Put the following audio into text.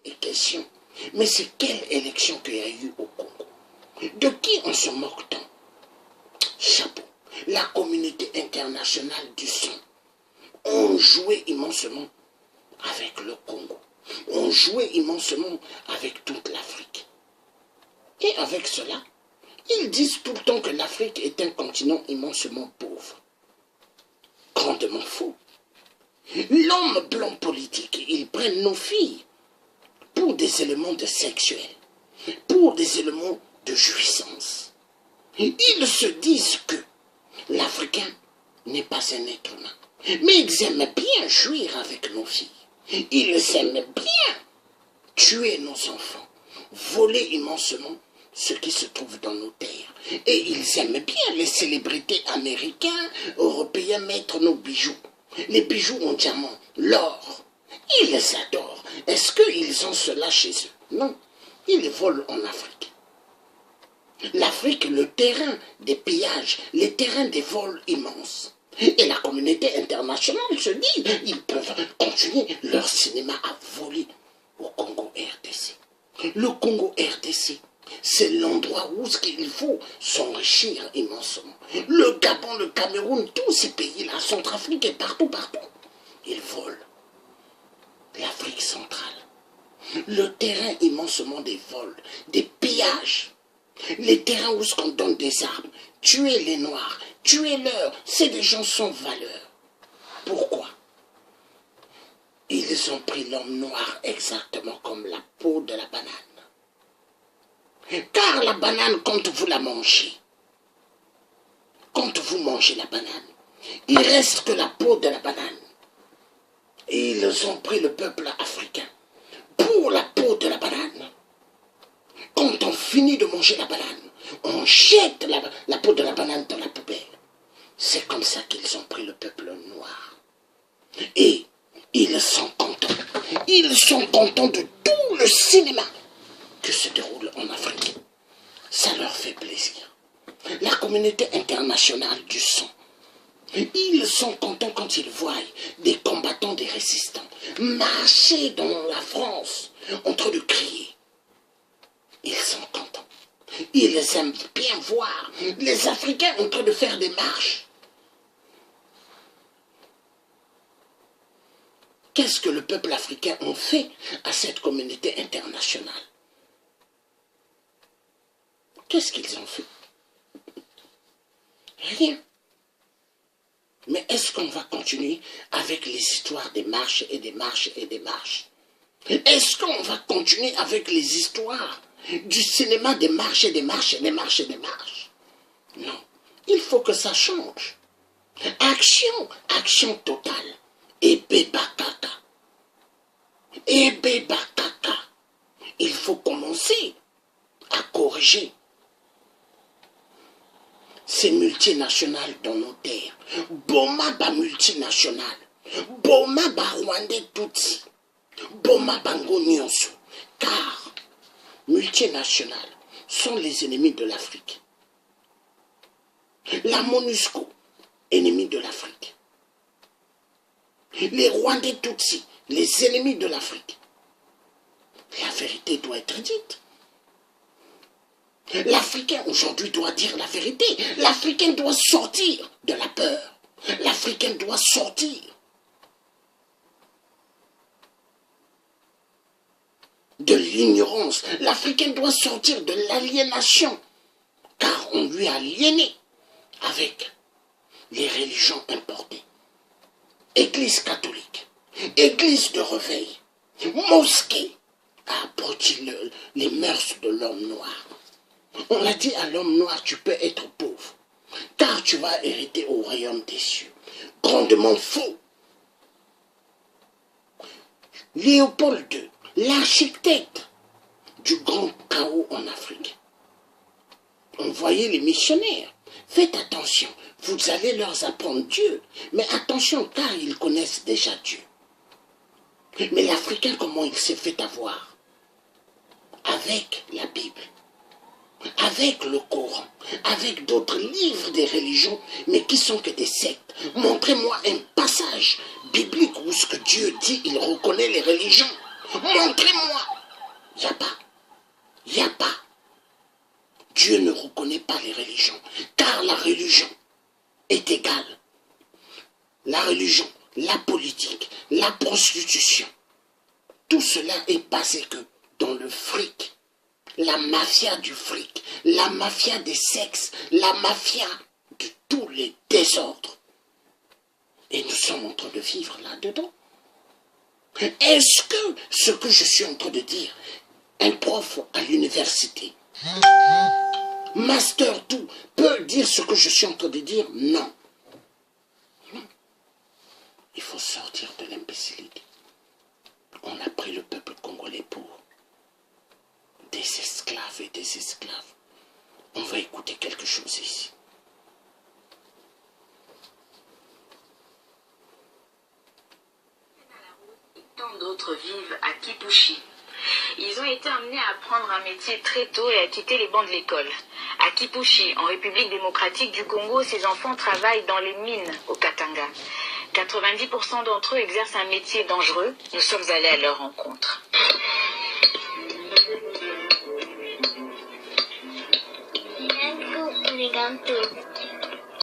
est question. Mais c'est quelle élection qu'il y a eu au Congo? De qui on se moque tant? Chapeau. La communauté internationale du son ont joué immensement avec le Congo. On jouait immensement avec toute l'Afrique. Et avec cela, ils disent tout le temps que l'Afrique est un continent immensement pauvre. Grandement faux. L'homme blanc politique, ils prennent nos filles pour des éléments de sexuels, pour des éléments de jouissance. Ils se disent que l'Africain n'est pas un être humain. Mais ils aiment bien jouir avec nos filles. Ils aiment bien tuer nos enfants, voler immensement ce qui se trouve dans nos terres. Et ils aiment bien les célébrités américains, européens mettre nos bijoux. Les bijoux en diamant, l'or. Ils les adorent. Est-ce qu'ils ont cela chez eux? Non. Ils volent en Afrique. L'Afrique, le terrain des pillages, les terrains des vols immenses. Et la communauté internationale se dit, ils peuvent continuer leur cinéma à voler au Congo RDC. Le Congo RDC, c'est l'endroit où il faut s'enrichir immensement. Le Gabon, le Cameroun, tous ces pays-là, Centrafrique et partout, ils volent. L'Afrique centrale, le terrain immensement des vols, des pillages, les terrains où on donne des armes, tuer les Noirs, tuer-leur, c'est des gens sans valeur. Pourquoi? Ils ont pris l'homme noir exactement comme la peau de la banane. Car la banane, quand vous la mangez, quand vous mangez la banane, il reste que la peau de la banane. Et ils ont pris le peuple africain pour la peau de la banane. Quand on finit de manger la banane, on jette la peau de la banane dans la poubelle. C'est comme ça qu'ils ont pris le peuple noir. Et ils sont contents. Ils sont contents de tout le cinéma que se déroule en Afrique. Ça leur fait plaisir. La communauté internationale du son, ils sont contents quand ils voient des combattants, des résistants marcher dans la France en train de crier. Ils sont contents. Ils aiment bien voir les Africains en train de faire des marches. Qu'est-ce que le peuple africain a fait à cette communauté internationale? Qu'est-ce qu'ils ont fait? Rien. Mais est-ce qu'on va continuer avec les histoires des marches et des marches et des marches? Est-ce qu'on va continuer avec les histoires du cinéma des marches et des marches et des marches et des marches? Non. Il faut que ça change. Action, action totale. Ébé Bakaka. Ébé Bakaka. Il faut commencer à corriger ces multinationales dans nos terres. Boma ba multinationale. Boma ba Rwandais Tutsi. Boma bango nyonso. Car multinationales sont les ennemis de l'Afrique. La MONUSCO, ennemi de l'Afrique. Les Rwandais Tutsi, les ennemis de l'Afrique. La vérité doit être dite. L'Africain aujourd'hui doit dire la vérité. L'Africain doit sortir de la peur. L'Africain doit sortir de l'ignorance. L'Africain doit sortir de l'aliénation. Car on lui a aliéné avec les religions importées. Église catholique, église de réveil, mosquée a abruti les mœurs de l'homme noir. On a dit à l'homme noir, tu peux être pauvre, car tu vas hériter au royaume des cieux. Grandement faux. Léopold II, l'architecte du grand chaos en Afrique, envoyez les missionnaires. Faites attention, vous allez leur apprendre Dieu. Mais attention, car ils connaissent déjà Dieu. Mais l'Africain, comment il s'est fait avoir? Avec la Bible, avec le Coran, avec d'autres livres des religions, mais qui sont que des sectes. Montrez-moi un passage biblique où ce que Dieu dit, il reconnaît les religions. Montrez-moi. Il n'y a pas. Il n'y a pas. Dieu ne reconnaît pas les religions, car la religion est égale. La religion, la politique, la prostitution, tout cela est basé que dans le fric. La mafia du fric, la mafia des sexes, la mafia de tous les désordres. Et nous sommes en train de vivre là-dedans. Est-ce que ce que je suis en train de dire, un prof à l'université, master tout, peut dire ce que je suis en train de dire? Non. Non. Il faut sortir de l'imbécilité. On a pris le peuple congolais pour des esclaves et des esclaves. On va écouter quelque chose ici. Tant d'autres vivent à Kipushi. Ils ont été amenés à apprendre un métier très tôt et à quitter les bancs de l'école. À Kipushi, en République démocratique du Congo, ces enfants travaillent dans les mines au Katanga. 90% d'entre eux exercent un métier dangereux. Nous sommes allés à leur rencontre. Legal tudo.